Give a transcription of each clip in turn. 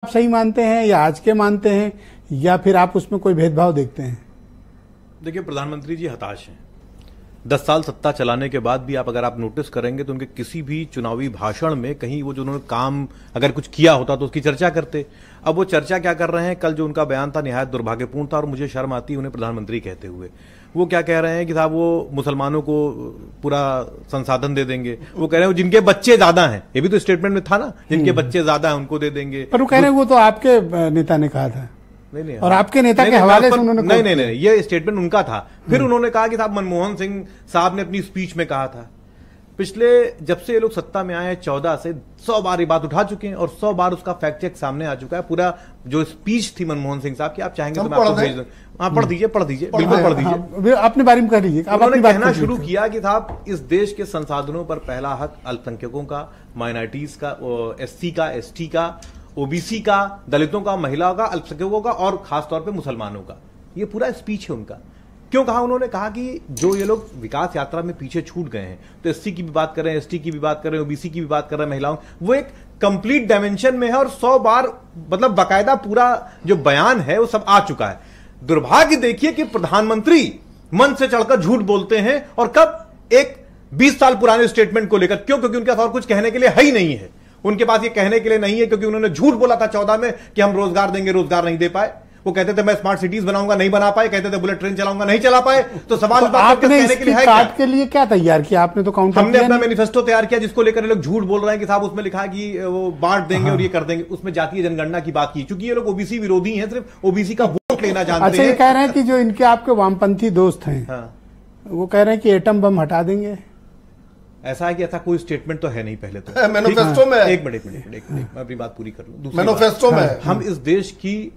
आप सही मानते हैं या आज के मानते हैं या फिर आप उसमें कोई भेदभाव देखते हैं? देखिए, प्रधानमंत्री जी हताश हैं। 10 साल सत्ता चलाने के बाद भी अगर आप नोटिस करेंगे तो उनके किसी भी चुनावी भाषण में कहीं वो जो उन्होंने काम अगर कुछ किया होता तो उसकी चर्चा करते। अब वो चर्चा क्या कर रहे हैं? कल जो उनका बयान था निहायत दुर्भाग्यपूर्ण था और मुझे शर्म आती है उन्हें प्रधानमंत्री कहते हुए। वो क्या कह रहे हैं कि साहब वो मुसलमानों को पूरा संसाधन दे देंगे। वो कह रहे हैं जिनके बच्चे ज्यादा हैं, ये भी तो स्टेटमेंट में था ना, जिनके बच्चे ज्यादा हैं उनको दे देंगे। पर वो कह रहे हैं वो तो आपके नेता ने कहा था। नहीं, और आपके नेता के हवाले से उन्होंने नहीं, ये स्टेटमेंट उनका था। फिर उन्होंने कहा कि साहब मनमोहन सिंह साहब ने अपनी स्पीच में कहा था। पिछले जब से ये लोग सत्ता में आए हैं 14 से 100 बार ये बात उठा चुके हैं और 100 बार उसका फैक्ट चेक सामने आ चुका है। पूरा जो स्पीच थी मनमोहन सिंह साहब की, आप चाहेंगे तो मैं आपको भेज दूं। हाँ, पढ़ दीजिए, बिल्कुल पढ़ दीजिए। अपने बारे में कह लीजिए। उन्होंने कहना शुरू किया कि साहब इस देश के संसाधनों पर पहला हक अल्पसंख्यकों का, माइनॉरिटीज का, SC का, ST का, OBC का, दलितों का, महिलाओं का, अल्पसंख्यकों का और खासतौर पे मुसलमानों का। ये पूरा स्पीच है उनका। क्यों कहा? उन्होंने कहा कि जो ये लोग विकास यात्रा में पीछे छूट गए हैं, तो SC की भी बात करें, ST की भी बात करें, OBC की भी बात कर रहे हैं, महिलाओं, वो एक कंप्लीट डायमेंशन में है और 100 बार मतलब बाकायदा पूरा जो बयान है वो सब आ चुका है। दुर्भाग्य देखिए कि प्रधानमंत्री मन से चढ़कर झूठ बोलते हैं और कब एक 20 साल पुराने स्टेटमेंट को लेकर। क्यों? क्योंकि उनके पास और कुछ कहने के लिए है ही नहीं है। उनके पास ये कहने के लिए नहीं है क्योंकि उन्होंने झूठ बोला था 14 में कि हम रोजगार देंगे, रोजगार नहीं दे पाए। वो कहते थे मैं स्मार्ट सिटीज बनाऊंगा, नहीं बना पाए। कहते थे बुलेट ट्रेन चलाऊंगा, नहीं चला पाए। तो सवाल तो आपने इसकी काट के लिए क्या तैयार किया? आपने तो काउंटर हमने अपना मैनिफेस्टो तैयार किया जिसको लेकर लोग झूठ बोल रहे हैं कि साहब उसमें लिखा है कि वो बांट देंगे और ये कर देंगे। उसमें जातीय जनगणना की बात की, क्योंकि ये लोग OBC विरोधी हैं, सिर्फ OBC का वोट लेना जानते हैं। अच्छा, ये कह रहे हैं कि जो इनके आपके वामपंथी दोस्त हैं, वो कह रहे हैं कि एटम बम हटा देंगे। ऐसा है कि ऐसा कोई स्टेटमेंट तो है नहीं। पहले तो मैनिफेस्टो में एक मिनट मैं अपनी बात पूरी कर लूं। मैनिफेस्टो में हम इस देश की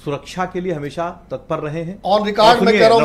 सुरक्षा के लिए हमेशा तत्पर रहे हैं। ऑन रिकॉर्ड में कह रहा हूं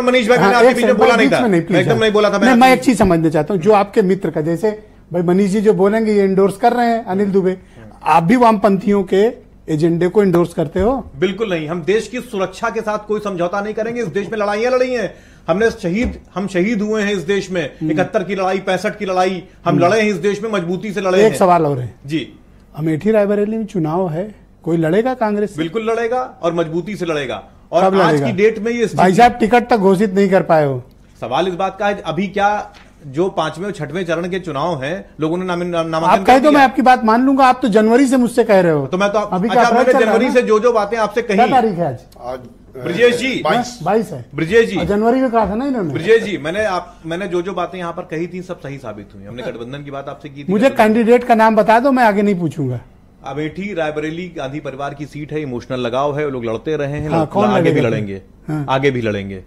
मनीष भाई, मैंने आपके बीच में बोला नहीं था, एकदम नहीं बोला था। मैं एक चीज समझने चाहता हूं, जो आपके मित्र का, जैसे भाई मनीष जी जो बोलेंगे ये इंडोर्स कर रहे हैं, अनिल दुबे, आप भी वामपंथियों के एजेंडे को इंडोर्स करते हो? बिल्कुल नहीं। हम देश की सुरक्षा के साथ कोई समझौता नहीं करेंगे। इस देश में लड़ाइयां लड़ी हैं, हम शहीद हुए हैं इस देश में। 71 की लड़ाई, 65 की लड़ाई हम लड़े हैं इस देश में, मजबूती से लड़े हैं। एक सवाल और है जी, अमेठी रायबरेली में चुनाव है, कोई लड़ेगा कांग्रेस? बिल्कुल लड़ेगा और मजबूती से लड़ेगा। और आज की डेट में ये भाई साहब टिकट तक घोषित नहीं कर पाए हो। सवाल इस बात का है अभी क्या जो 5वें और 6वें चरण के चुनाव हैं, लोगों ने नामांकन आप कहे तो मैं आपकी बात मान लूंगा। आप तो जनवरी से मुझसे कह रहे हो। तो मैं तो अभी मैंने जनवरी से जो बातें आपसे कही। क्या तारीख है आज? ब्रिजेश जी 22 है। ब्रिजेश जी जनवरी में कहा था ना इन्होंने। ब्रिजेश जी मैंने जो बातें यहाँ पर कही थी सब सही साबित हुई। हमने गठबंधन की बात आपसे की थी। मुझे कैंडिडेट का नाम बता दो, मैं आगे नहीं पूछूंगा। अमेठी रायबरेली गांधी परिवार की सीट है, इमोशनल लगाव है, वो लोग लड़ते रहे हैं। हाँ, कौन आगे भी लड़ेंगे। हाँ। आगे भी लड़ेंगे।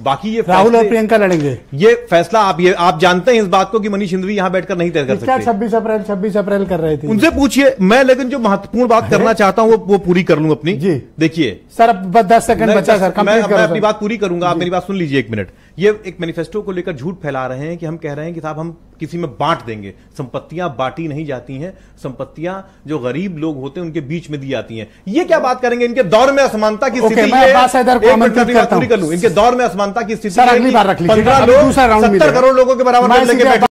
बाकी ये राहुल और प्रियंका लड़ेंगे। ये फैसला आप जानते हैं इस बात को कि मनीष सिंघवी यहां बैठकर नहीं तय कर सकते। 26 अप्रैल कर रहे थे, उनसे पूछिए। मैं लेकिन जो महत्वपूर्ण बात करना चाहता हूं वो पूरी कर लूं अपनी। जी देखिए सर, अब बस 10 सेकंड बचा सर, मैं अपनी बात पूरी करूंगा, आप मेरी बात सुन लीजिए 1 मिनट। ये एक मैनिफेस्टो को लेकर झूठ फैला रहे हैं कि हम कह रहे हैं कि साहब हम किसी में बांट देंगे। संपत्तियां बांटी नहीं जाती हैं, संपत्तियां जो गरीब लोग होते हैं उनके बीच में दी जाती हैं। ये क्या बात करेंगे? इनके दौर में असमानता की स्थिति इनके दौर में असमानता की स्थिति 15 लोग 70 करोड़ लोगों के बराबर लेके बैठे।